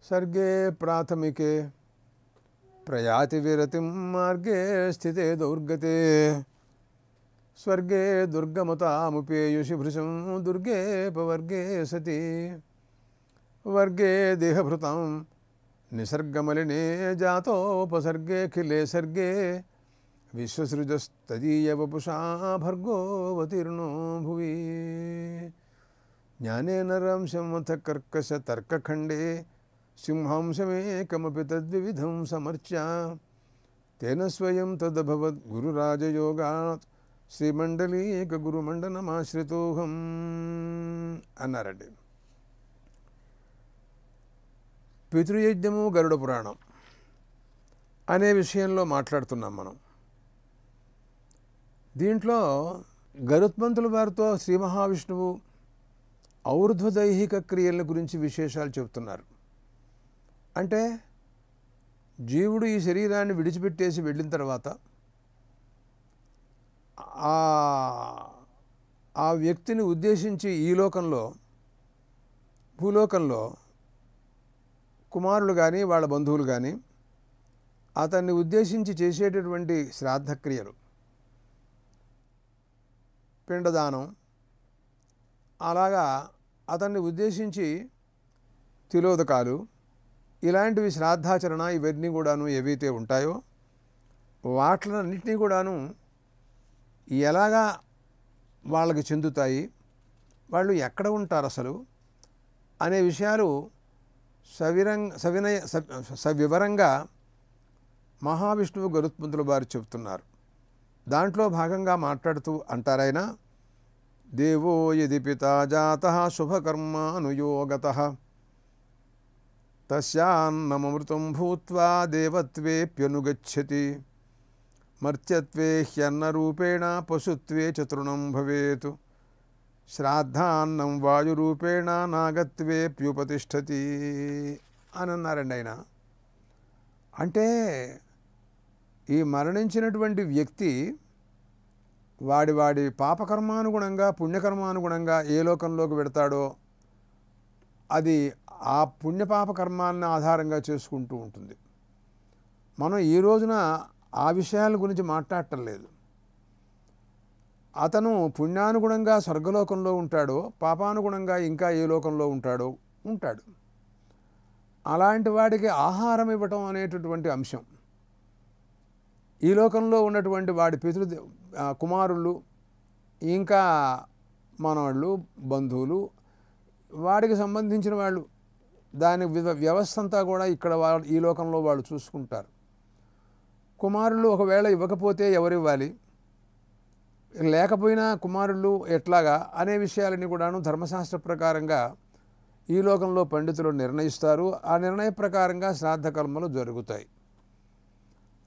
सर्गे प्राथमिके प्रयाति विरतिं मार्गे स्थिते दौर्गते स्वर्गे दुर्गमतामुपेयुषि भृशं दुर्गे पवर्गे सति वर्गे देहभृतां निसर्गमलिने जातोपसर्गे सर्गे विश्वसृजस्तदीयवपुषा भर्गोऽवतीर्णो भुवि ज्ञानेन रंशमथ कर्कशतर्कखण्डे सिंहांशमेकमपि तद्विविधं समर्च्य तेन स्वयं तदभवत् गुरुराजयोगात् శ్రీమండలీకగురుమండనమాశ్రితోహం అన్నారండి. పితృయజ్ఞము గరుడ పురాణం అనే విషయంలో మాట్లాడుతున్నాం మనం. దీంట్లో గరుత్మంతుల వారితో శ్రీ మహావిష్ణువు ఔర్ధ్వదైహిక క్రియల గురించి విశేషాలు చెబుతున్నారు. అంటే జీవుడు ఈ శరీరాన్ని విడిచిపెట్టేసి వెళ్ళిన తర్వాత ఆ వ్యక్తిని ఉద్దేశించి ఈ లోకంలో భూలోకంలో కుమారులు కానీ వాళ్ళ బంధువులు కానీ అతన్ని ఉద్దేశించి చేసేటటువంటి శ్రాద్ధక్రియలు, పిండదానం, అలాగా అతన్ని ఉద్దేశించి తిలోదకాలు, ఇలాంటివి శ్రాద్ధాచరణ ఇవన్నీ కూడాను ఏవైతే ఉంటాయో వాటిలన్నింటినీ కూడాను ఎలాగా వాళ్ళకి చెందుతాయి, వాళ్ళు ఎక్కడ ఉంటారు అసలు అనే విషయాలు సవివరంగా మహావిష్ణువు గరుత్మంతుల వారు చెబుతున్నారు. దాంట్లో భాగంగా మాట్లాడుతూ అంటారాయన, దేవో యది పితా జాతః శుభకర్మానుయోగతః తస్యాన్నమృతం భూత్వా దేవత్వేప్యనుగచ్చతి మర్త్యత్వే హ్యన్నరూపేణ పశుత్వే చతృణం భవేత్ శ్రాద్ధాన్నం వాయురూపేణ నాగత్వేప్యుపతిష్ఠతి అని అన్నారండి ఆయన. అంటే ఈ మరణించినటువంటి వ్యక్తి వాడి పాపకర్మానుగుణంగా పుణ్యకర్మానుగుణంగా ఏ లోకంలోకి వెడతాడో అది ఆ పుణ్యపాప కర్మాలను ఆధారంగా చేసుకుంటూ ఉంటుంది. మనం ఈ రోజున ఆ విషయాల గురించి మాట్లాడటం లేదు. అతను పుణ్యానుగుణంగా స్వర్గలోకంలో ఉంటాడో, పాపానుగుణంగా ఇంకా ఏ లోకంలో ఉంటాడు. అలాంటి వాడికి ఆహారం ఇవ్వటం అనేటటువంటి అంశం ఈ లోకంలో ఉన్నటువంటి వాడి కుమారులు, ఇంకా మనవాళ్ళు, బంధువులు, వాడికి సంబంధించిన వాళ్ళు, దాని వ్యవస్థ అంతా కూడా ఇక్కడ ఈ లోకంలో వాళ్ళు చూసుకుంటారు. కుమారులు ఒకవేళ ఇవ్వకపోతే ఎవరివ్వాలి, లేకపోయినా కుమారులు ఎట్లాగా అనే విషయాలని కూడాను ధర్మశాస్త్ర ప్రకారంగా ఈ లోకంలో పండితులు నిర్ణయిస్తారు. ఆ నిర్ణయ ప్రకారంగా శ్రాద్ధ కర్మలు జరుగుతాయి.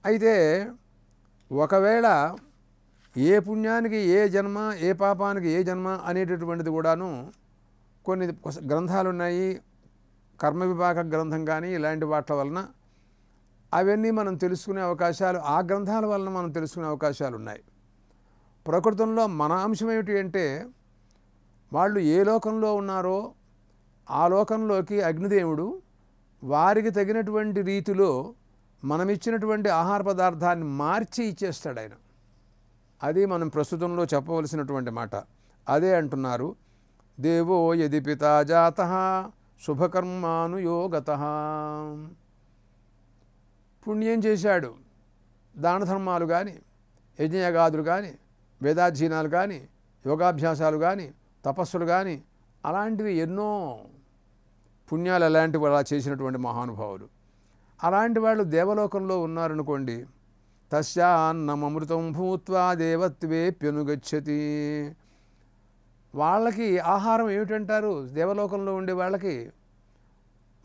అయితే ఒకవేళ ఏ పుణ్యానికి ఏ జన్మ, ఏ పాపానికి ఏ జన్మ అనేటటువంటిది కూడాను కొన్ని గ్రంథాలు ఉన్నాయి. కర్మ విభాగ గ్రంథం కానీ ఇలాంటి వాటి వలన అవన్నీ మనం తెలుసుకునే అవకాశాలు, ఆ గ్రంథాల వలన మనం తెలుసుకునే అవకాశాలు ఉన్నాయి. ప్రకృతంలో మన అంశం ఏమిటి అంటే, వాళ్ళు ఏ లోకంలో ఉన్నారో ఆ లోకంలోకి అగ్నిదేవుడు వారికి తగినటువంటి రీతిలో మనమిచ్చినటువంటి ఆహార పదార్థాన్ని మార్చి ఇచ్చేస్తాడు ఆయన. అది మనం ప్రస్తుతంలో చెప్పవలసినటువంటి మాట. అదే అంటున్నారు, దేవో యది పితా జాతః శుభకర్మానుయోగతః. పుణ్యం చేశాడు, దాన ధర్మాలు కానీ, యజ్ఞయాగాదులు కానీ, వేదాధ్యయనాలు కానీ, యోగాభ్యాసాలు కానీ, తపస్సులు కానీ, అలాంటివి ఎన్నో పుణ్యాలు అలాంటివి అలా చేసినటువంటి మహానుభావులు. అలాంటి వాళ్ళు దేవలోకంలో ఉన్నారనుకోండి, తస్యాన్నమృతం భూత్వా దేవత్వేప్యనుగచ్చతి. వాళ్ళకి ఆహారం ఏమిటంటారు? దేవలోకంలో ఉండే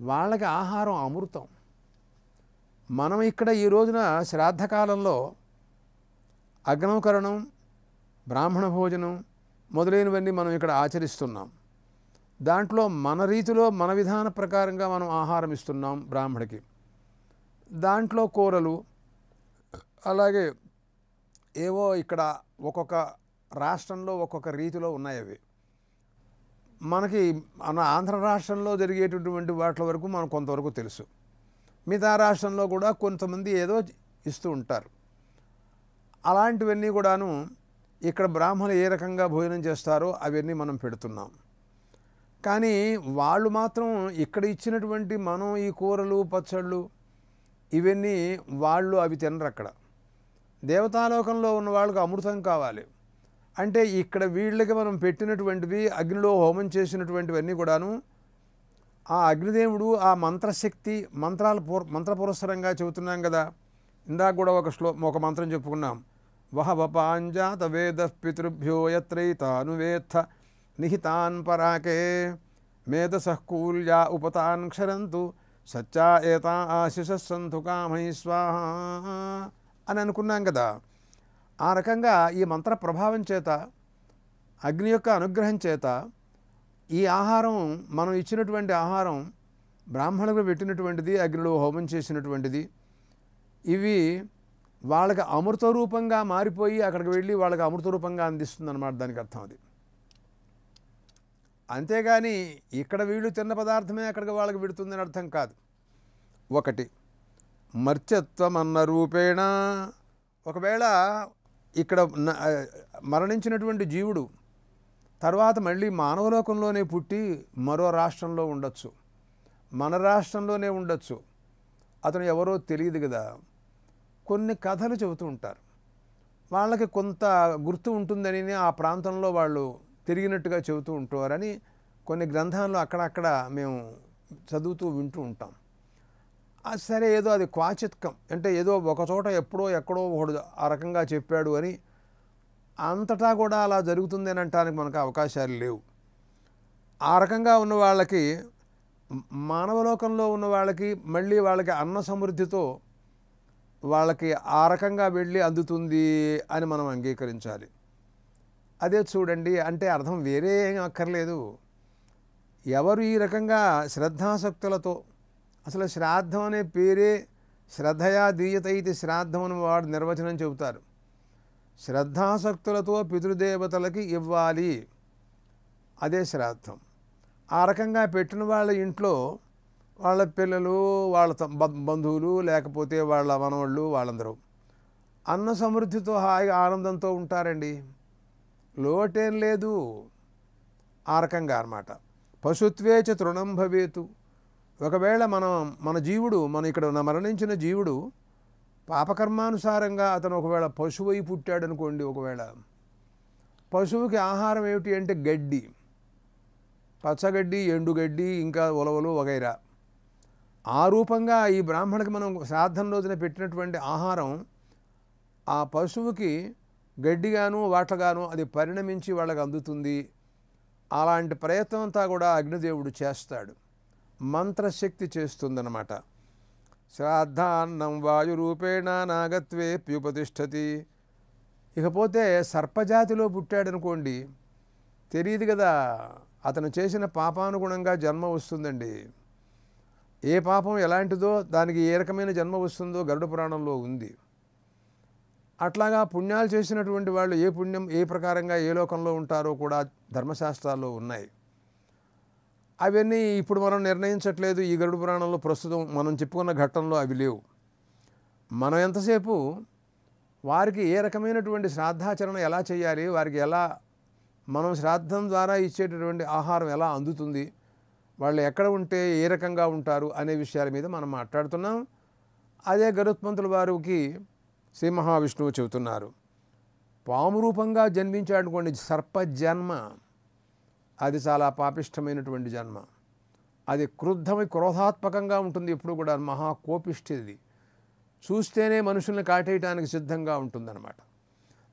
వాళ్ళకి ఆహారం అమృతం. మనం ఇక్కడ ఈ రోజున శ్రాద్ధకాలంలో అగ్నోకరణం, బ్రాహ్మణ భోజనం మొదలైనవన్నీ మనం ఇక్కడ ఆచరిస్తున్నాం. దాంట్లో మన రీతిలో మన విధాన ప్రకారంగా మనం ఆహారం ఇస్తున్నాం బ్రాహ్మడికి. దాంట్లో కూరలు, అలాగే ఏవో ఇక్కడ ఒక్కొక్క రాష్ట్రంలో ఒక్కొక్క రీతిలో ఉన్నాయి. అవి మనకి మన ఆంధ్ర రాష్ట్రంలో జరిగేటటువంటి వాటి వరకు మనకు కొంతవరకు తెలుసు. మిగతా రాష్ట్రంలో కూడా కొంతమంది ఏదో ఇస్తూ ఉంటారు. అలాంటివన్నీ కూడాను ఇక్కడ బ్రాహ్మణులు ఏ రకంగా భోజనం చేస్తారో అవన్నీ మనం పెడుతున్నాం. కానీ వాళ్ళు మాత్రం ఇక్కడ ఇచ్చినటువంటి మనం ఈ కూరలు పచ్చళ్ళు ఇవన్నీ వాళ్ళు అవి తినరు. అక్కడ దేవతాలోకంలో ఉన్న వాళ్ళకి అమృతం కావాలి అంటే ఇక్కడ వీళ్ళకి మనం పెట్టినటువంటివి అగ్నిలో హోమం చేసినటువంటివన్నీ కూడాను ఆ అగ్నిదేవుడు ఆ మంత్రశక్తి మంత్రపురస్సరంగా చెబుతున్నాం కదా. ఇందాక కూడా ఒక మంత్రం చెప్పుకున్నాం. వహవపాంజాత వేద పితృభ్యో యత్రైతానువేత్థ నిహితాన్ పరాకే మేధసఃకూల్యా ఉపతాన్ క్షరంతు సచ్చా ఏతా ఆశిషస్సంతు కామై స్వాహా అని అనుకున్నాం కదా. ఆ రకంగా ఈ మంత్ర ప్రభావం చేత అగ్ని యొక్క అనుగ్రహం చేత ఈ ఆహారం మనం ఇచ్చినటువంటి ఆహారం బ్రాహ్మణులకు పెట్టినటువంటిది అగ్నిలో హోమం చేసినటువంటిది ఇవి వాళ్ళకి అమృత రూపంగా మారిపోయి అక్కడికి వెళ్ళి వాళ్ళకి అమృత రూపంగా అందిస్తుంది అన్నమాట. దానికి అర్థం అది. అంతేగాని ఇక్కడ వీళ్ళు తిన్న పదార్థమే అక్కడికి వాళ్ళకి పెడుతుందని అర్థం కాదు. ఒకటి మర్త్యత్వం అన్న రూపేణ ఒకవేళ ఇక్కడ మరణించినటువంటి జీవుడు తర్వాత మళ్ళీ మానవలోకంలోనే పుట్టి మరో రాష్ట్రంలో ఉండొచ్చు, మన రాష్ట్రంలోనే ఉండొచ్చు, అతను ఎవరో తెలియదు కదా. కొన్ని కథలు చెబుతూ ఉంటారు. వాళ్ళకి కొంత గుర్తు ఉంటుందని ఆ ప్రాంతంలో వాళ్ళు తిరిగినట్టుగా చెబుతూ ఉంటారని కొన్ని గ్రంథాల్లో అక్కడక్కడ మేము చదువుతూ వింటూ ఉంటాం. సరే ఏదో అది క్వాచిత్కం అంటే ఏదో ఒకచోట ఎక్కడో ఒకడు ఆ రకంగా చెప్పాడు అని అంతటా కూడా అలా జరుగుతుంది అని అనటానికి మనకు అవకాశాలు లేవు. ఆ రకంగా ఉన్న వాళ్ళకి మానవలోకంలో ఉన్న వాళ్ళకి మళ్ళీ వాళ్ళకి అన్న సమృద్ధితో వాళ్ళకి ఆ రకంగా వెళ్ళి అందుతుంది అని మనం అంగీకరించాలి. అదే చూడండి అంటే అర్థం వేరే ఏం అక్కర్లేదు. ఎవరు ఈ రకంగా శ్రద్ధాసక్తులతో అసలు శ్రాద్ధం అనే పేరే శ్రద్ధయా దీయత ఇది శ్రాద్ధం అని వాడు నిర్వచనం చెబుతారు. శ్రద్ధాసక్తులతో పితృదేవతలకి ఇవ్వాలి, అదే శ్రాద్ధం. ఆ రకంగా పెట్టిన వాళ్ళ ఇంట్లో వాళ్ళ పిల్లలు వాళ్ళ బంధువులు లేకపోతే వాళ్ళ మనవాళ్ళు వాళ్ళందరూ అన్న సమృద్ధితో హాయిగా ఆనందంతో ఉంటారండి, లోటేం లేదు. ఆ రకంగా అన్నమాట. పశుత్వేచ తృణం భవేతు. ఒకవేళ మన జీవుడు ఇక్కడ మరణించిన జీవుడు పాపకర్మానుసారంగా అతను ఒకవేళ పశువై పుట్టాడు అనుకోండి. ఒకవేళ పశువుకి ఆహారం ఏమిటి అంటే గడ్డి, పచ్చగడ్డి, ఎండుగడ్డి, ఇంకా ఉలవలు వగైరా. ఆ రూపంగా ఈ బ్రాహ్మణుడికి మనం శ్రాద్ధం రోజున పెట్టినటువంటి ఆహారం ఆ పశువుకి గడ్డిగాను వాటగాను అది పరిణమించి వాళ్ళకి అందుతుంది. అలాంటి ప్రయత్నం అంతా కూడా అగ్నిదేవుడు చేస్తాడు, మంత్రశక్తి చేస్తుందన్నమాట. శ్రాద్ధాన్నం వాయురూపేణ నాగత్వే ప్యుపతిష్టతి. ఇకపోతే సర్పజాతిలో పుట్టాడనుకోండి, తెలియదు కదా, అతను చేసిన పాపానుగుణంగా జన్మ వస్తుందండి. ఏ పాపం ఎలాంటిదో దానికి ఏ రకమైన జన్మ వస్తుందో గరుడ పురాణంలో ఉంది. అట్లాగా పుణ్యాలు చేసినటువంటి వాళ్ళు ఏ పుణ్యం ఏ ప్రకారంగా ఏ లోకంలో ఉంటారో కూడా ధర్మశాస్త్రాల్లో ఉన్నాయి. అవన్నీ ఇప్పుడు మనం నిర్ణయించట్లేదు. ఈ గరుడ పురాణంలో ప్రస్తుతం మనం చెప్పుకున్న ఘట్టంలో అవి లేవు. మనం ఎంతసేపు వారికి ఏ రకమైనటువంటి శ్రాద్ధాచరణ ఎలా చేయాలి, వారికి ఎలా మనం శ్రాద్ధం ద్వారా ఇచ్చేటటువంటి ఆహారం ఎలా అందుతుంది, వాళ్ళు ఎక్కడ ఉంటే ఏ రకంగా ఉంటారు అనే విషయాల మీద మనం మాట్లాడుతున్నాం. అదే గరుత్మంతుల వారికి శ్రీ మహావిష్ణువు చెబుతున్నారు. పాము రూపంగా జన్మించాడు అనుకోండి, సర్ప జన్మ, అది చాలా పాపిష్టమైనటువంటి జన్మ. అది క్రోధాత్మకంగా ఉంటుంది ఎప్పుడు కూడా, మహాకోపిష్టిది. చూస్తేనే మనుషుల్ని కాటేయటానికి సిద్ధంగా ఉంటుందన్నమాట.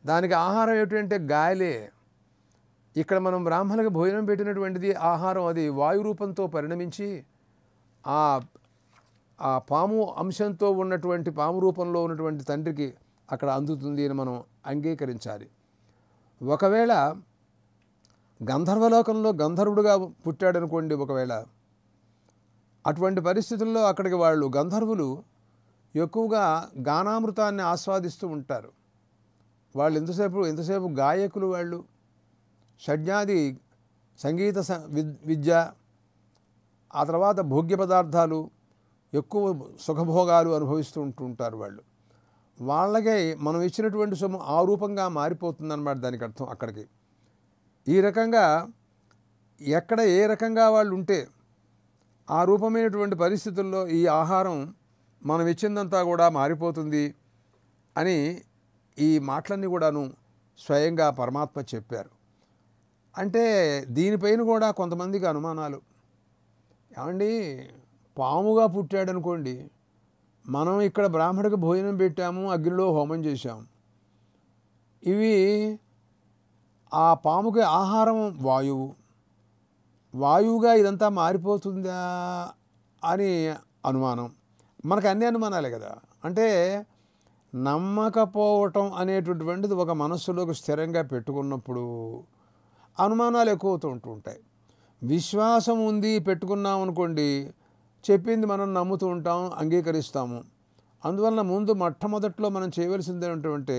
దానికి ఆహారం ఏమిటంటే గాయలే. ఇక్కడ మనం బ్రాహ్మణులకు భోజనం పెట్టినటువంటిది ఆహారం అది వాయు రూపంతో పరిణమించి ఆ పాము అంశంతో ఉన్నటువంటి పాము రూపంలో ఉన్నటువంటి తండ్రికి అక్కడ అందుతుంది అని మనం అంగీకరించాలి. ఒకవేళ గంధర్వలోకంలో గంధర్వుడుగా పుట్టాడనుకోండి, ఒకవేళ అటువంటి పరిస్థితుల్లో అక్కడికి వాళ్ళు గంధర్వులు ఎక్కువగా గానామృతాన్ని ఆస్వాదిస్తూ ఉంటారు. వాళ్ళు ఎంతసేపు గాయకులు, వాళ్ళు షడ్జాది సంగీత విద్య, ఆ తర్వాత భోగ్య పదార్థాలు, ఎక్కువ సుఖభోగాలు అనుభవిస్తూ ఉంటుంటారు వాళ్ళు. వాళ్ళకే మనం ఇచ్చినటువంటి సొమ్ము ఆ రూపంగా మారిపోతుందన్నమాట దానికి అర్థం అక్కడికి. ఈ రకంగా ఎక్కడ ఏ రకంగా వాళ్ళు ఉంటే ఆ రూపమైనటువంటి పరిస్థితుల్లో ఈ ఆహారం మనం ఇచ్చిందంతా కూడా మారిపోతుంది అని ఈ మాటలన్నీ కూడాను స్వయంగా పరమాత్మ చెప్పారు. అంటే దీనిపైన కూడా కొంతమందికి అనుమానాలు. ఏమండి, పాముగా పుట్టాడనుకోండి, మనం ఇక్కడ బ్రాహ్మడికి భోజనం పెట్టాము, అగ్నిలో హోమం చేశాము. ఇవి ఆ పాముకి ఆహారం వాయువుగా ఇదంతా మారిపోతుందా అని అనుమానం. మనకు అన్ని అనుమానాలే కదా. అంటే నమ్మకపోవటం అనేటటువంటిది ఒక మనస్సులోకి స్థిరంగా పెట్టుకున్నప్పుడు అనుమానాలు ఎక్కువ అవుతూ ఉంటాయి. విశ్వాసం ఉంది పెట్టుకున్నాం అనుకోండి, చెప్పింది మనం నమ్ముతూ ఉంటాం, అంగీకరిస్తాము. అందువలన ముందు మొట్టమొదట్లో మనం చేయవలసింది ఏంటంటే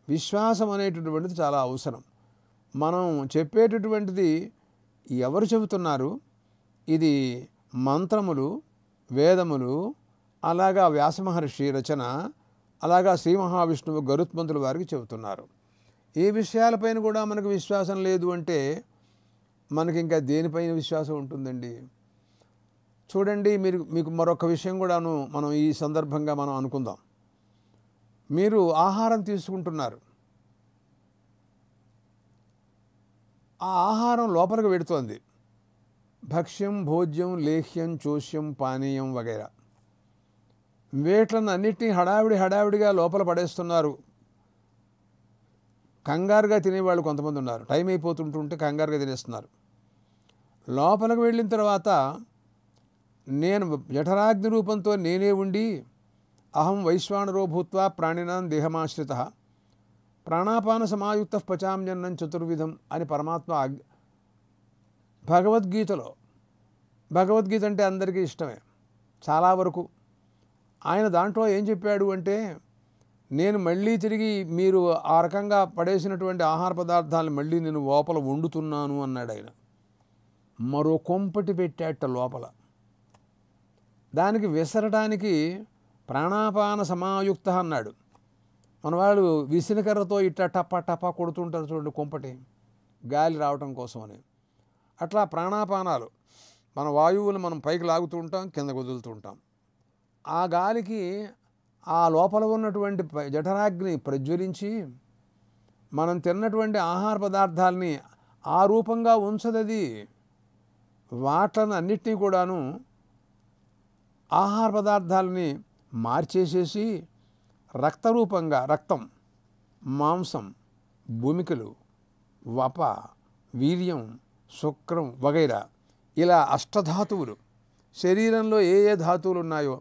విశ్వాసం అనేటటువంటిది చాలా అవసరం. మనం చెప్పేటటువంటిది ఎవరు చెబుతున్నారు, ఇది మంత్రములు, వేదములు, అలాగా వ్యాసమహర్షి రచన, అలాగా శ్రీ మహావిష్ణువు గరుత్మంతుల వారికి చెబుతున్నారు. ఈ విషయాలపైన కూడా మనకు విశ్వాసం లేదు అంటే మనకి ఇంకా దేనిపైన విశ్వాసం ఉంటుందండి? చూడండి, మీకు మరొక విషయం కూడాను మనం ఈ సందర్భంగా మనం అనుకుందాం. మీరు ఆహారం తీసుకుంటున్నారు, ఆ ఆహారం లోపలికి వెడుతోంది. భక్ష్యం, భోజ్యం, లేహ్యం, చోష్యం, పానీయం వగైరా. వీటిని అన్నిటినీ హడావిడిగా లోపల పడేస్తున్నారు. కంగారుగా తినేవాళ్ళు కొంతమంది ఉన్నారు. టైం అయిపోతుంటుంటే కంగారుగా తినేస్తున్నారు. లోపలికి వెళ్ళిన తర్వాత నేను జఠరాగ్ని రూపంతో నేనే ఉండి అహం వైశ్వానరో భూత్వా ప్రాణినాం దేహమాశ్రిత ప్రాణాపాన సమాయుక్త పచామ్యన్నం చతుర్విధం అని పరమాత్మ భగవద్గీతలో, భగవద్గీత అంటే అందరికీ ఇష్టమే చాలా వరకు. ఆయన దాంట్లో ఏం చెప్పాడు అంటే, నేను మళ్ళీ తిరిగి మీరు ఆ రకంగా పడేసినటువంటి ఆహార పదార్థాలను మళ్ళీ నేను లోపల వండుతున్నాను అన్నాడు ఆయన. మరో కొంపటి పెట్టాట లోపల. దానికి విసరడానికి ప్రాణాపాన సమాయుక్త అన్నాడు. మన వాళ్ళు విసినకర్రతో ఇట్లా టపా టపా కొడుతుంటారు చూడండి, కొంపటి గాలి రావటం కోసమని. అట్లా ప్రాణాపానాలు, మన వాయువులు మనం పైకి లాగుతూ ఉంటాం, కిందకు వదులుతూ ఉంటాం. ఆ గాలికి ఆ లోపల ఉన్నటువంటి జఠరాగ్ని ప్రజ్వలించి మనం తిన్నటువంటి ఆహార పదార్థాలని ఆ రూపంగా ఉంచదది. వాటిని అన్నిటినీ కూడాను ఆహార పదార్థాలని మార్చేసేసి రక్తరూపంగా, రక్తం, మాంసం, భూమికలు, వప, వీర్యం, శుక్రం వగైరా ఇలా అష్టధాతువులు, శరీరంలో ఏ ఏ ధాతువులు ఉన్నాయో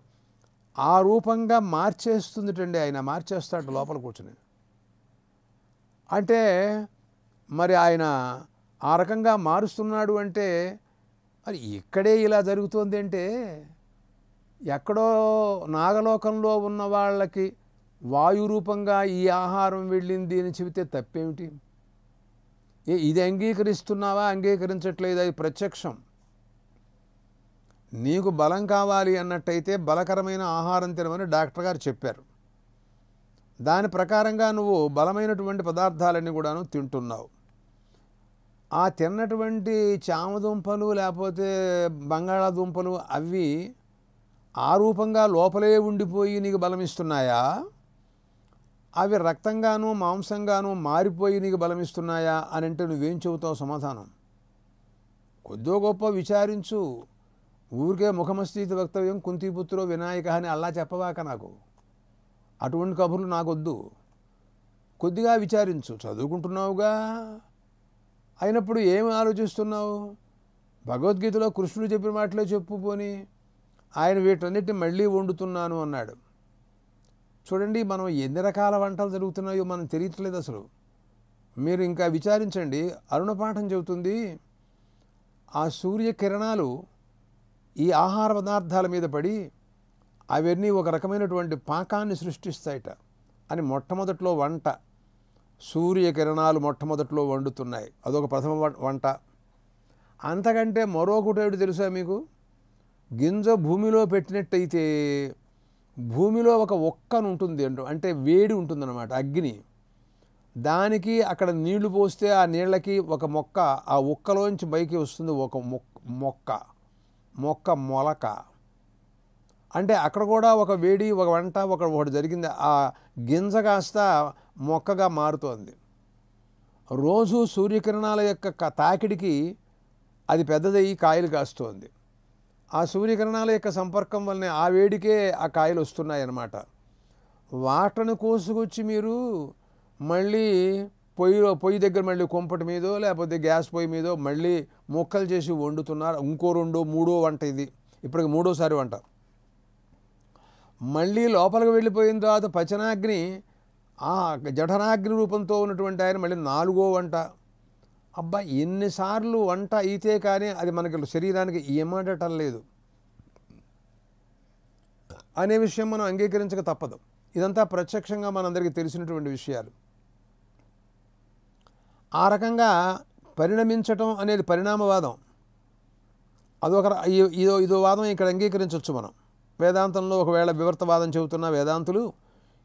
ఆ రూపంగా మార్చేస్తుందిటండి. ఆయన మార్చేస్తాడు లోపల కూర్చుని. అంటే మరి ఆయన ఆ రకంగా మారుస్తున్నాడు అంటే మరి ఇక్కడే ఇలా జరుగుతుంది అంటే, ఎక్కడో నాగలోకంలో ఉన్న వాళ్ళకి వాయు రూపంగా ఈ ఆహారం వెళ్ళింది అని చెబితే తప్పేమిటి? ఇది అంగీకరిస్తున్నావా, అంగీకరించట్లేదు? అది ప్రత్యక్షం. నీకు బలం కావాలి అన్నట్టయితే బలకరమైన ఆహారం తినమని డాక్టర్ గారు చెప్పారు. దాని ప్రకారంగా నువ్వు బలమైనటువంటి పదార్థాలన్నీ కూడాను తింటున్నావు. ఆ తిన్నటువంటి చామదుంపలు లేకపోతే బంగాళాదుంపలు అవి ఆ రూపంగా లోపలే ఉండిపోయి నీకు బలమిస్తున్నాయా? అవి రక్తంగాను మాంసంగాను మారిపోయి నీకు బలమిస్తున్నాయా అని అంటే నువ్వేం చెబుతావు సమాధానం? కొద్దో గొప్ప విచారించు. ఊరికే ముఖమస్థితి వక్తవ్యం కుంతిపుత్రో వినాయక అని అలా చెప్పవాక నాకు. అటువంటి కబుర్లు నాకొద్దు. కొద్దిగా విచారించు. చదువుకుంటున్నావుగా, అయినప్పుడు ఏమి ఆలోచిస్తున్నావు? భగవద్గీతలో కృష్ణుడు చెప్పిన మాటలే చెప్పు పోని. ఆయన వీటన్నిటిని మళ్ళీ వండుతున్నాను అన్నాడు. చూడండి, మనం ఎన్ని రకాల వంటలు జరుగుతున్నాయో మనం తెలియట్లేదు అసలు. మీరు ఇంకా విచారించండి. అరుణపాఠం చెబుతుంది, ఆ సూర్యకిరణాలు ఈ ఆహార పదార్థాల మీద పడి అవన్నీ ఒక రకమైనటువంటి పాకాన్ని సృష్టిస్తాయట అని. మొట్టమొదట్లో వంట సూర్యకిరణాలు మొట్టమొదట్లో వండుతున్నాయి, అదొక ప్రథమ వంట. అంతకంటే మరొకటి తెలుసా మీకు? గింజ భూమిలో పెట్టినట్టయితే భూమిలో ఒక ఒక్కను ఉంటుంది అంటే వేడి ఉంటుందన్నమాట, అగ్ని. దానికి అక్కడ నీళ్లు పోస్తే ఆ నీళ్ళకి ఒక మొక్క ఆ ఒక్కలోంచి పైకి వస్తుంది, ఒక మొక్క మొలక. అంటే అక్కడ కూడా ఒక వేడి, ఒక వంట, ఒకటి జరిగింది. ఆ గింజ కాస్త మొక్కగా మారుతోంది. రోజు సూర్యకిరణాల యొక్క తాకిడికి అది పెద్దదయ్యి కాయలు కాస్తోంది. ఆ సూర్యకిరణాల యొక్క సంపర్కం వల్లనే ఆ వేడికే ఆ కాయలు వస్తున్నాయి అన్నమాట. వాటను కోసుకొచ్చి మీరు మళ్ళీ పొయ్యి దగ్గర మళ్ళీ కుంపటి మీదో లేకపోతే గ్యాస్ పొయ్యి మీదో మళ్ళీ ముక్కలు చేసి వండుతున్నారు. ఇంకో 2, 3 వంట ఇది. ఇప్పటికి 3వ వంట. మళ్ళీ లోపలికి వెళ్ళిపోయిన తర్వాత పచనాగ్ని, ఆ జఠరాగ్ని రూపంతో ఉన్నటువంటి ఆయన మళ్ళీ 4వ వంట. అబ్బా, ఎన్నిసార్లు వంట అయితే కానీ అది మనకి శరీరానికి ఏమడటం లేదు అనే విషయం మనం అంగీకరించక తప్పదు. ఇదంతా ప్రత్యక్షంగా మనందరికీ తెలిసినటువంటి విషయాలు. ఆ రకంగా పరిణమించటం అనేది పరిణామవాదం. ఇదో వాదం ఇక్కడ అంగీకరించవచ్చు మనం. వేదాంతంలో ఒకవేళ వివర్తవాదం చెబుతున్న వేదాంతులు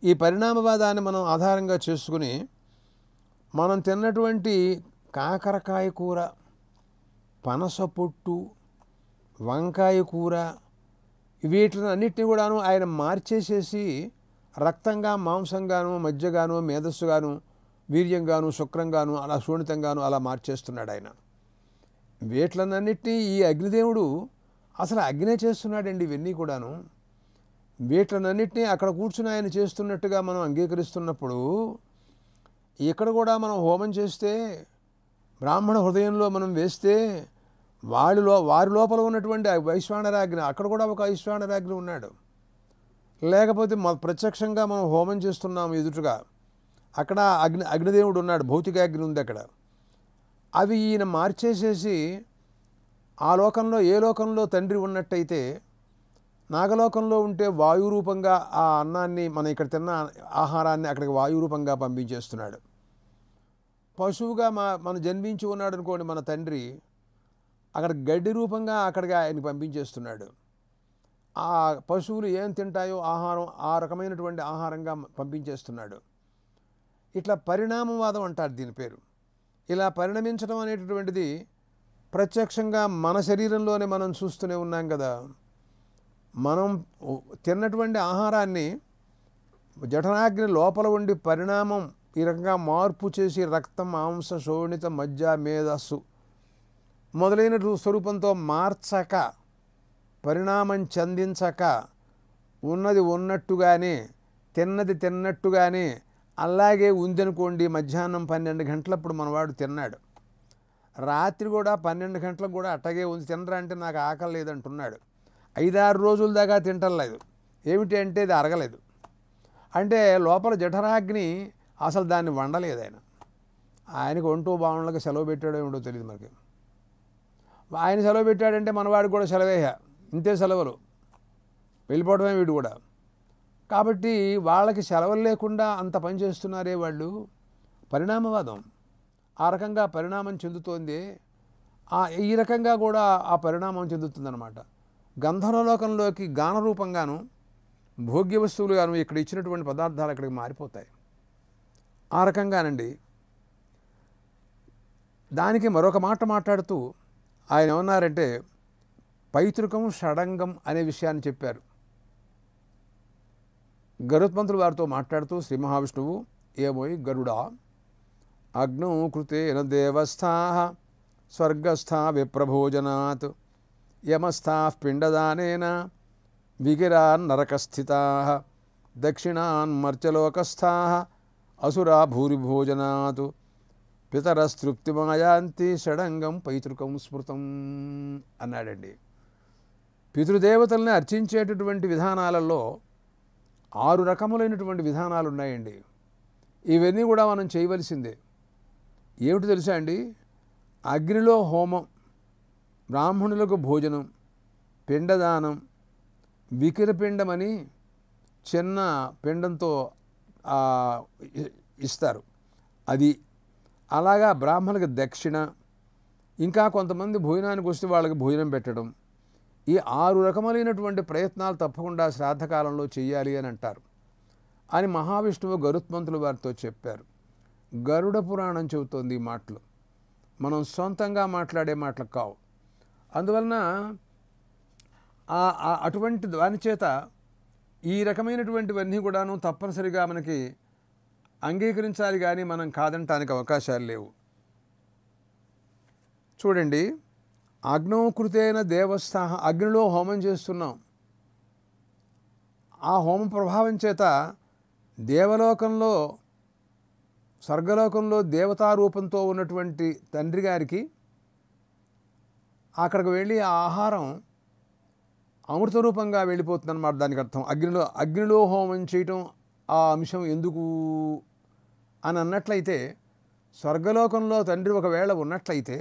ఈ పరిణామవాదాన్ని మనం ఆధారంగా చేసుకుని మనం తిన్నటువంటి కాకరకాయ కూర, పనస పొట్టు, వంకాయ కూర, వీటిని అన్నిటిని కూడాను ఆయన మార్చేసేసి రక్తంగా, మాంసంగాను, మజ్జగాను, మేధస్సుగాను, వీర్యంగాను, శుక్రంగాను, అలా శోణితంగాను అలా మార్చేస్తున్నాడు ఆయన. వీటిలన్నిటినీ ఈ అగ్నిదేవుడు అసలు అగ్నే చేస్తున్నాడండి. ఇవన్నీ కూడాను వీటిలన్నిటినీ అక్కడ కూర్చుని ఆయన చేస్తున్నట్టుగా మనం అంగీకరిస్తున్నప్పుడు, ఇక్కడ కూడా మనం హోమం చేస్తే, బ్రాహ్మణ హృదయంలో మనం వేస్తే వారి లోపల ఉన్నటువంటి వైశ్వానరాగ్ని, అక్కడ కూడా ఒక వైశ్వానరాగ్ని ఉన్నాడు. లేకపోతే ప్రత్యక్షంగా మనం హోమం చేస్తున్నాము ఎదుటుగా, అక్కడ అగ్నిదేవుడు ఉన్నాడు, భౌతికాగ్ని ఉంది అక్కడ. అవి ఈయన మార్చేసేసి ఆ లోకంలో ఏ లోకంలో తండ్రి ఉన్నట్టయితే నాగలోకంలో ఉంటే వాయురూపంగా ఆ అన్నాన్ని, మనం ఇక్కడ తిన్న ఆహారాన్ని అక్కడికి వాయురూపంగా పంపించేస్తున్నాడు. పశువుగా మనం జన్మించి ఉన్నాడు అనుకోండి మన తండ్రి, అక్కడ గడ్డి రూపంగా అక్కడికి ఆయన్ని పంపించేస్తున్నాడు. ఆ పశువులు ఏం తింటాయో ఆహారం ఆ రకమైనటువంటి ఆహారంగా పంపించేస్తున్నాడు. ఇట్లా పరిణామవాదం అంటారు దీని పేరు. ఇలా పరిణమించడం అనేటటువంటిది ప్రత్యక్షంగా మన శరీరంలోనే మనం చూస్తూనే ఉన్నాం కదా. మనం తిన్నటువంటి ఆహారాన్ని జఠరాగ్ని లోపల ఉండి పరిణామం ఈ రకంగా మార్పు చేసి రక్తం, మాంస, శోణిత, మజ్జ, మేధస్సు మొదలైన స్వరూపంతో మార్చక, పరిణామం చెందించక, ఉన్నది ఉన్నట్టుగానే తిన్నది తిన్నట్టుగానే అలాగే ఉందనుకోండి. మధ్యాహ్నం 12 గంటలప్పుడు మనవాడు తిన్నాడు, రాత్రి కూడా 12 గంటలకు కూడా అట్టగే ఉంది. తినరా అంటే నాకు ఆకలి లేదంటున్నాడు. 5-6 రోజుల దాకా తింటలేదు. ఏమిటి అంటే ఇది అరగలేదు. అంటే లోపల జఠరాగ్ని అసలు దాన్ని వండలేదు ఆయనకు ఒంటూ బావుళ్ళకి సెలవు పెట్టాడో ఏమిటో తెలియదు మనకి. ఆయన సెలవు పెట్టాడంటే మనవాడికి కూడా సెలవేహ, ఇంతే సెలవులు, వెళ్ళిపోవడమే వీడు కూడా. కాబట్టి వాళ్ళకి సెలవులు లేకుండా అంత పని చేస్తున్నారే వాళ్ళు. పరిణామవాదం ఆ రకంగా పరిణామం చెందుతోంది. ఈ రకంగా కూడా ఆ పరిణామం చెందుతుందన్నమాట. గంధర్వలోకంలోకి గానరూపంగాను, భోగ్య వస్తువులుగాను ఇక్కడ ఇచ్చినటువంటి పదార్థాలు అక్కడికి మారిపోతాయి. ఆ రకంగానండి. దానికి మరొక మాట మాట్లాడుతూ ఆయన ఏమన్నారంటే, పైతృకం, షడంగం అనే విషయాన్ని చెప్పారు. గరుత్మంతుడు వారితో మాట్లాడుతూ శ్రీ మహావిష్ణువు, ఏమోయ్ గరుడా, అగ్నౌ కృతేన దేవస్థాః స్వర్గస్థా విప్రభోజనాత్ యమస్థాః పిండదానేన విగిరాన్ నరకస్థితాః దక్షిణాన్ మర్త్యలోకస్థాః అసురా భూరిభోజనాత్ పితరస్తృప్తిమాయాంతి షడంగం పైతృకం స్మృతం అన్నాడండి. పితృదేవతల్ని అర్చించేటటువంటి విధానాలలో 6 రకములైనటువంటి విధానాలు ఉన్నాయండి. ఇవన్నీ కూడా మనం చేయవలసిందే. ఏమిటి తెలుసా అండి? అగ్నిలో హోమం, బ్రాహ్మణులకు భోజనం, పిండదానం, వికిరపిండమని చిన్న పిండంతో ఇస్తారు అది. అలాగా బ్రాహ్మణులకు దక్షిణ, ఇంకా కొంతమంది భోజనానికి వస్తే వాళ్ళకి భోజనం పెట్టడం, ఈ 6 రకములైనటువంటి ప్రయత్నాలు తప్పకుండా శ్రాద్ధకాలంలో చెయ్యాలి అని అంటారు అని మహావిష్ణువు గరుత్మంతులు వారితో చెప్పారు. గరుడ పురాణం చెబుతోంది ఈ మాటలు, మనం సొంతంగా మాట్లాడే మాటలు కావు. అందువలన అటువంటి దాని చేత ఈ రకమైనటువంటివన్నీ కూడాను తప్పనిసరిగా మనకి అంగీకరించాలి, కానీ మనం కాదంటానికి అవకాశాలు లేవు. చూడండి, అగ్నోకృతేన దేవస్థాన, అగ్నిలో హోమం చేస్తున్నాం. ఆ హోమ ప్రభావం చేత దేవలోకంలో, స్వర్గలోకంలో దేవతారూపంతో ఉన్నటువంటి తండ్రి గారికి అక్కడికి వెళ్ళి ఆ ఆహారం అమృత రూపంగా వెళ్ళిపోతుంది అన్నమాట. దానికి అర్థం అగ్నిలో హోమం చేయటం ఆ అంశం ఎందుకు అని అన్నట్లయితే, స్వర్గలోకంలో తండ్రి ఒకవేళ ఉన్నట్లయితే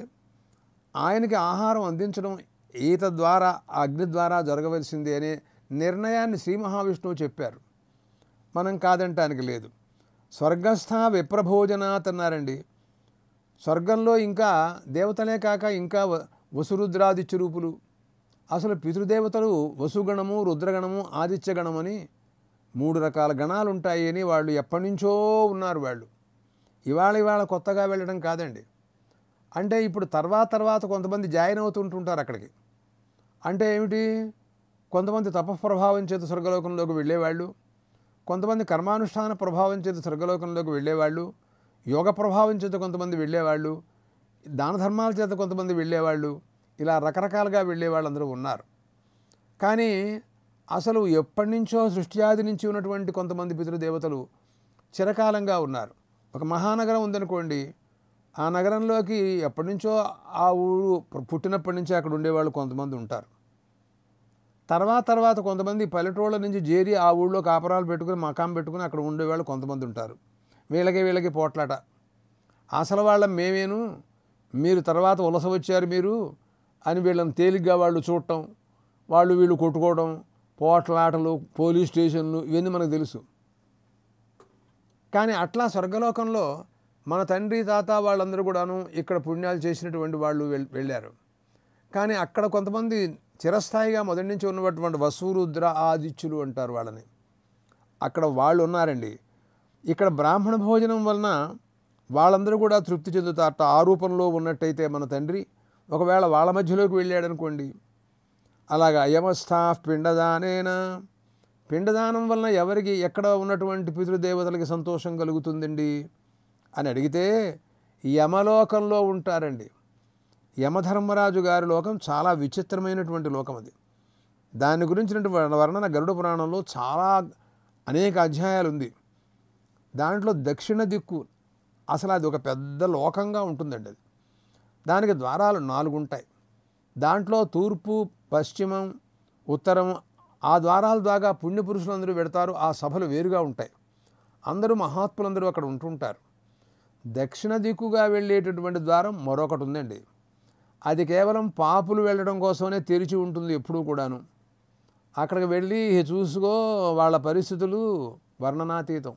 ఆయనకి ఆహారం అందించడం ఈత ద్వారా, అగ్ని ద్వారా జరగవలసింది అనే నిర్ణయాన్ని శ్రీ మహావిష్ణువు చెప్పారు. మనం కాదంటానికి లేదు. స్వర్గస్థ విప్రభోజనాత్ అన్నారండి. స్వర్గంలో ఇంకా దేవతలే కాక ఇంకా వసురుద్రాదిత్య రూపులు, అసలు పితృదేవతలు వసుగణము, రుద్రగణము, ఆదిత్యగణం అని 3 రకాల గణాలు ఉంటాయి అని వాళ్ళు ఎప్పటి నుంచో ఉన్నారు. వాళ్ళు ఇవాళ కొత్తగా వెళ్ళడం కాదండి. అంటే ఇప్పుడు తర్వాత కొంతమంది జాయిన్ అవుతుంటుంటారు అక్కడికి. అంటే ఏమిటి, కొంతమంది తపఃప్రభావం చేత స్వర్గలోకంలోకి వెళ్ళేవాళ్ళు, కొంతమంది కర్మానుష్ఠాన ప్రభావం చేత స్వర్గలోకంలోకి వెళ్ళేవాళ్ళు, యోగ ప్రభావం చేత కొంతమంది వెళ్ళేవాళ్ళు, దాన ధర్మాల చేత కొంతమంది వెళ్ళేవాళ్ళు, ఇలా రకరకాలుగా వెళ్ళేవాళ్ళు అందరూ ఉన్నారు. కానీ అసలు ఎప్పటి నుంచో సృష్ట్యాది నుంచి ఉన్నటువంటి కొంతమంది పితృదేవతలు చిరకాలంగా ఉన్నారు. ఒక మహానగరం ఉందనుకోండి, ఆ నగరంలోకి ఎప్పటి నుంచో ఆ ఊరు పుట్టినప్పటి నుంచి అక్కడ ఉండేవాళ్ళు కొంతమంది ఉంటారు. తర్వాత కొంతమంది పల్లెటూళ్ళ నుంచి చేరి ఆ ఊళ్ళో కాపురాలు పెట్టుకుని, మకాం పెట్టుకుని అక్కడ ఉండేవాళ్ళు కొంతమంది ఉంటారు. వీళ్ళకి పోట్లాట. అసలు వాళ్ళం మేమేను, మీరు తర్వాత వలస వచ్చారు మీరు అని వీళ్ళని తేలిగ్గా వాళ్ళు చూడటం, వీళ్ళు కొట్టుకోవడం, పోట్లాటలు, పోలీస్ స్టేషన్లు, ఇవన్నీ మనకు తెలుసు. కానీ అట్లా స్వర్గలోకంలో మన తండ్రి తాత వాళ్ళందరూ కూడాను ఇక్కడ పుణ్యాలు చేసినటువంటి వాళ్ళు వెళ్ళారు. కానీ అక్కడ కొంతమంది చిరస్థాయిగా మొదటి నుంచి ఉన్నటువంటి వసురుద్ర ఆదిత్యులు అంటారు వాళ్ళని, అక్కడ వాళ్ళు ఉన్నారండి. ఇక్కడ బ్రాహ్మణ భోజనం వలన వాళ్ళందరూ కూడా తృప్తి చెందుతారట. ఆ రూపంలో ఉన్నట్టయితే మన తండ్రి ఒకవేళ వాళ్ళ మధ్యలోకి వెళ్ళాడనుకోండి, అలాగా యమస్థా పిండదానేన, పిండదానం వలన ఎవరికి ఎక్కడ ఉన్నటువంటి పితృదేవతలకి సంతోషం కలుగుతుందండి అని అడిగితే యమలోకంలో ఉంటారండి. యమధర్మరాజు గారి లోకం చాలా విచిత్రమైనటువంటి లోకం అది. దాని గురించినటువంటి వర్ణన గరుడ పురాణంలో చాలా అనేక అధ్యాయాలు ఉంది. దాంట్లో దక్షిణ దిక్కు అసలు అది ఒక పెద్ద లోకంగా ఉంటుందండి. అది దానికి ద్వారాలు 4 ఉంటాయి. దాంట్లో తూర్పు, పశ్చిమం, ఉత్తరం, ఆ ద్వారాల ద్వారా పుణ్యపురుషులందరూ పెడతారు. ఆ సభలు వేరుగా ఉంటాయి. అందరూ మహాత్ములందరూ అక్కడ ఉంటుంటారు. దక్షిణ దిక్కుగా వెళ్ళేటటువంటి ద్వారం మరొకటి ఉందండి. అది కేవలం పాపులు వెళ్ళడం కోసమే తెరిచి ఉంటుంది ఎప్పుడూ కూడాను. అక్కడికి వెళ్ళి చూసుకో, వాళ్ళ పరిస్థితులు వర్ణనాతీతం.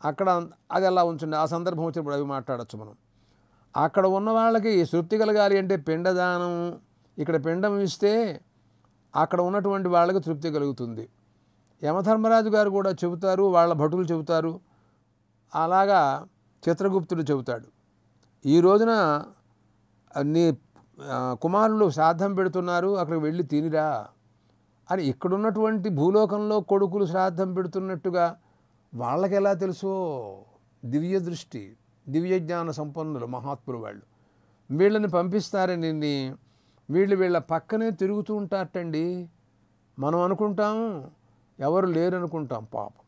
అక్కడ అది అలా ఉంచండి, ఆ సందర్భం వచ్చినప్పుడు అవి మాట్లాడచ్చు మనం. అక్కడ ఉన్న వాళ్ళకి తృప్తి కలగాలి అంటే పిండదానం, ఇక్కడ పిండం ఇస్తే అక్కడ ఉన్నటువంటి వాళ్ళకి తృప్తి కలుగుతుంది. యమధర్మరాజు గారు కూడా చెబుతారు, వాళ్ళ భటులు చెబుతారు, అలాగా చిత్రగుప్తుడు చెబుతాడు, ఈ రోజున నీ కుమారులు శ్రాద్ధం పెడుతున్నారు, అక్కడికి వెళ్ళి తినిరా అని. ఇక్కడున్నటువంటి భూలోకంలో కొడుకులు శ్రాద్ధం పెడుతున్నట్టుగా వాళ్ళకి ఎలా తెలుసో, దివ్య దృష్టి, దివ్య జ్ఞాన సంపన్నులు మహాత్ములు వాళ్ళు. వీళ్ళని పంపిస్తారని వీళ్ళ పక్కనే తిరుగుతూ ఉంటారటండి. మనం అనుకుంటాము ఎవరు లేరనుకుంటాం, పాపం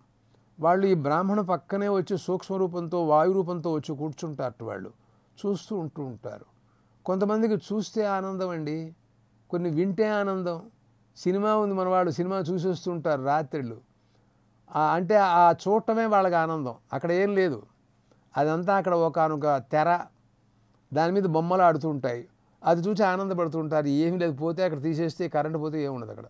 వాళ్ళు ఈ బ్రాహ్మణ పక్కనే వచ్చి సూక్ష్మరూపంతో, వాయురూపంతో వచ్చి కూర్చుంటారట. వాళ్ళు చూస్తూ ఉంటూ ఉంటారు. కొంతమందికి చూస్తే ఆనందం అండి, కొన్ని వింటే ఆనందం. సినిమా ఉంది, మన వాళ్ళు సినిమా చూసేస్తూ ఉంటారు రాత్రిళ్ళు. అంటే ఆ చూడటమే వాళ్ళకి ఆనందం. అక్కడ ఏం లేదు, అదంతా అక్కడ ఒకనొక తెర, దాని మీద బొమ్మలు ఆడుతూ ఉంటాయి, అది చూసి ఆనందపడుతూ ఉంటారు. ఏమీ లేదు, పోతే అక్కడ తీసేస్తే కరెంటు పోతే ఏముండదు అక్కడ.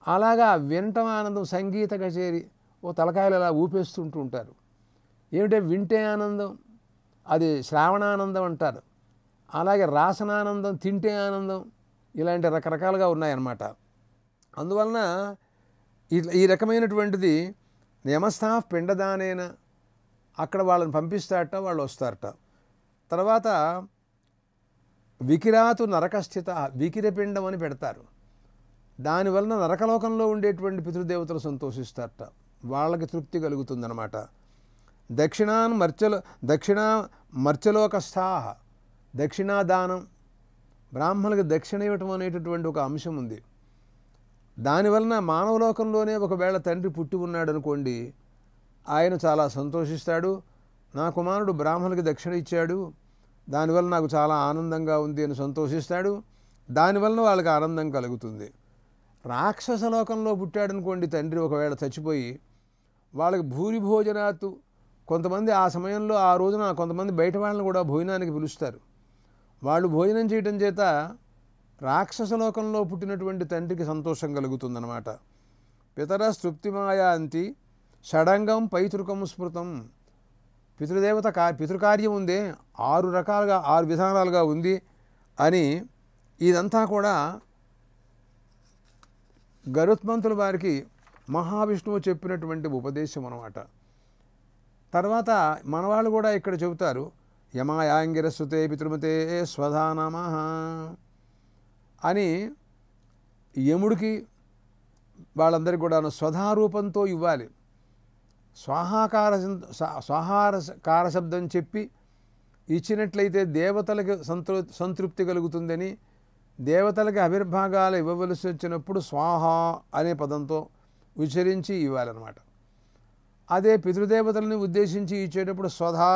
అలాగా వినటం ఆనందం. సంగీత కచేరి ఓ తలకాయలు అలా ఊపేస్తుంటూ ఉంటారు. ఏమిటంటే వింటే ఆనందం, అది శ్రావణానందం అంటారు. అలాగే రాసనానందం, తింటే ఆనందం, ఇలాంటి రకరకాలుగా ఉన్నాయన్నమాట. అందువలన ఈ రకమైనటువంటిది యమస్థా పిండదానేన అక్కడ వాళ్ళని పంపిస్తారట, వాళ్ళు వస్తారట. తర్వాత వికిరాతు నరకస్థిత, వికిరపిండం అని పెడతారు. దానివలన నరకలోకంలో ఉండేటువంటి పితృదేవతలు సంతోషిస్తారట, వాళ్ళకి తృప్తి కలుగుతుందన్నమాట. దక్షిణా మర్చలోకస్థాహ, దక్షిణాదానం, బ్రాహ్మణులకు దక్షిణ ఇవ్వటం అనేటటువంటి ఒక అంశం ఉంది. దానివలన మానవలోకంలోనే ఒకవేళ తండ్రి పుట్టి ఉన్నాడు అనుకోండి, ఆయన చాలా సంతోషిస్తాడు. నా కుమారుడు బ్రాహ్మణులకి దక్షిణ ఇచ్చాడు, దానివల్ల నాకు చాలా ఆనందంగా ఉంది అని సంతోషిస్తాడు. దానివలన వాళ్ళకి ఆనందం కలుగుతుంది. రాక్షస లోకంలో పుట్టాడనుకోండి తండ్రి, ఒకవేళ చచ్చిపోయి, వాళ్ళకి భూరి భోజనాత్తు, కొంతమంది ఆ సమయంలో ఆ రోజున కొంతమంది బయట వాళ్ళని కూడా భోజనానికి పిలుస్తారు. వాళ్ళు భోజనం చేయటం చేత రాక్షస లోకంలో పుట్టినటువంటి తండ్రికి సంతోషం కలుగుతుందన్నమాట. పితర తృప్తిమాయాంతి షడంగం పైతృకం స్మృతం. పితృదేవత పితృకార్యం ఉందే 6 విధానాలుగా ఉంది అని ఇదంతా కూడా గరుత్మంతుల వారికి మహావిష్ణువు చెప్పినటువంటి ఉపదేశం అన్నమాట. తర్వాత మనవాళ్ళు కూడా ఇక్కడ చెబుతారు, యమాయాంగిరసుతే పితృమతే స్వధా నమః అని యముడికి వాళ్ళందరికీ కూడా స్వధారూపంతో ఇవ్వాలి. స్వాహారకార శబ్దం చెప్పి ఇచ్చినట్లయితే దేవతలకు సంతృప్తి కలుగుతుందని, దేవతలకి ఆవిర్భాగాలు ఇవ్వవలసి వచ్చినప్పుడు స్వాహ అనే పదంతో ఉచ్చరించి ఇవ్వాలన్నమాట. అదే పితృదేవతలని ఉద్దేశించి ఇచ్చేటప్పుడు స్వధా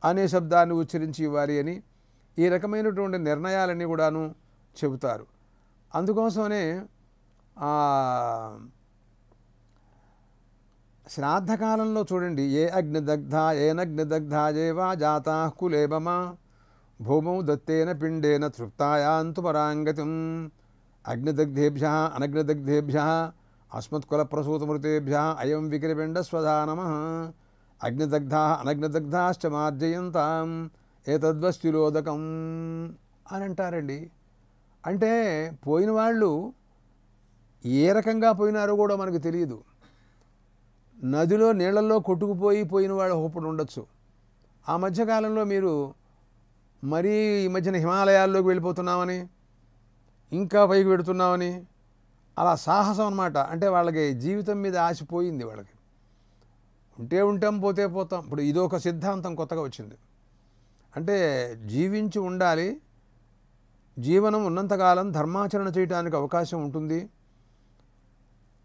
అనే శబ్దాన్ని ఉచ్చరించి ఇవ్వాలి అని ఈ రకమైనటువంటి నిర్ణయాలన్నీ కూడాను చెబుతారు. అందుకోసమనే శ్రాద్ధకాలంలో చూడండి, ఏనగ్నిదగ్ధా దేవా జాతా కులేబమా భూమౌ దత్తేన పిండేన తృప్తాయాంతు పరాంగతిం అగ్నిదగ్ధేభ్యః అనగ్నిదగ్ధేభ్యః అస్మత్కుల ప్రసూతమృతేభ్యః అయం వికిరపిండ స్వధా నమః అగ్నిదగ్ధాః అనగ్నిదగ్ధాశ్చ మార్జయంతాం ఏతద్వస్తిలోదకం అని అంటారండి. అంటే పోయిన వాళ్ళు ఏ రకంగా పోయినారో కూడా మనకు తెలియదు. నదిలో నీళ్లలో కొట్టుకుపోయి పోయిన వాళ్ళు ఒకప్పుడు ఉండొచ్చు. ఆ మధ్యకాలంలో మీరు మరీ ఈ మధ్యన హిమాలయాల్లోకి వెళ్ళిపోతున్నామని, ఇంకా పైకి పెడుతున్నామని, అలా సాహసం అన్నమాట. అంటే వాళ్ళకి జీవితం మీద ఆశపోయింది. వాళ్ళకి ఉంటే ఉంటాం, పోతే పోతాం. ఇప్పుడు ఇదొక సిద్ధాంతం కొత్తగా వచ్చింది. అంటే జీవించి ఉండాలి, జీవనం ఉన్నంతకాలం ధర్మాచరణ చేయడానికి అవకాశం ఉంటుంది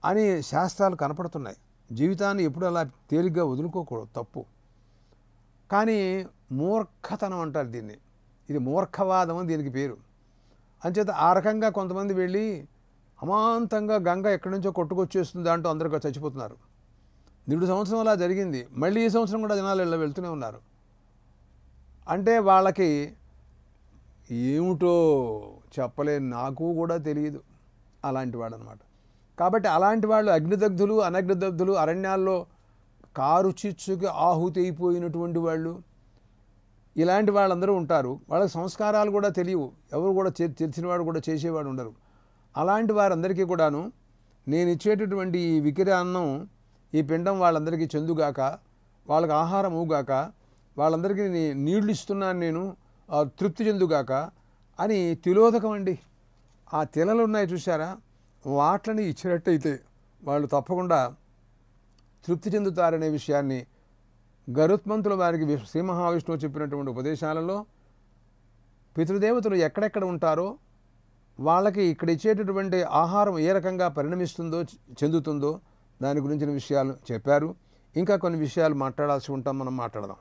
అని శాస్త్రాలు కనపడుతున్నాయి. జీవితాన్ని ఎప్పుడు అలా తేలిగ్గా వదులుకోకూడదు, తప్పు. కానీ మూర్ఖతనం అంటారు దీన్ని. ఇది మూర్ఖవాదం అని దీనికి పేరు. అంచేత ఆ రకంగా కొంతమంది వెళ్ళి అమాంతంగా గంగ ఎక్కడి నుంచో కొట్టుకొచ్చేస్తుంది అంటూ అందరికీ చచ్చిపోతున్నారు. 100 సంవత్సరం అలా జరిగింది. మళ్ళీ ఈ సంవత్సరం కూడా జనాలు ఇలా వెళ్తూనే ఉన్నారు. అంటే వాళ్ళకి ఏమిటో చెప్పలేని, నాకు కూడా తెలియదు అలాంటి వాడు అనమాట. కాబట్టి అలాంటి వాళ్ళు అగ్నిదగ్ధులు అనగ్నిదగ్ధులు, అరణ్యాల్లో కారు చిచ్చుకి ఆహుతి అయిపోయినటువంటి వాళ్ళు, ఇలాంటి వాళ్ళందరూ ఉంటారు. వాళ్ళకి సంస్కారాలు కూడా తెలియవు, ఎవరు కూడా తెలిసినవాడు కూడా చేసేవాడు ఉండరు. అలాంటి వారందరికీ కూడాను నేను ఇచ్చేటటువంటి ఈ వికిర అన్నం, ఈ పిండం వాళ్ళందరికీ చెందుగాక, వాళ్ళకి ఆహారం అవుగాక, వాళ్ళందరికీ నీళ్లు ఇస్తున్నాను నేను, తృప్తి చెందుగాక అని తిలోదకం అండి. ఆ తిలలు ఉన్నాయి చూసారా, వాటిని ఇచ్చినట్టయితే వాళ్ళు తప్పకుండా తృప్తి చెందుతారనే విషయాన్ని గరుత్మంతుల వారికి శ్రీ మహావిష్ణువు చెప్పినటువంటి ఉపదేశాలలో పితృదేవతలు ఎక్కడెక్కడ ఉంటారో వాళ్ళకి ఇక్కడ ఇచ్చేటటువంటి ఆహారం ఏ రకంగా పరిణమిస్తుందో చెందుతుందో దాని గురించిన విషయాలు చెప్పారు. ఇంకా కొన్ని విషయాలు మాట్లాడాల్సి ఉంటాం, మనం మాట్లాడదాం.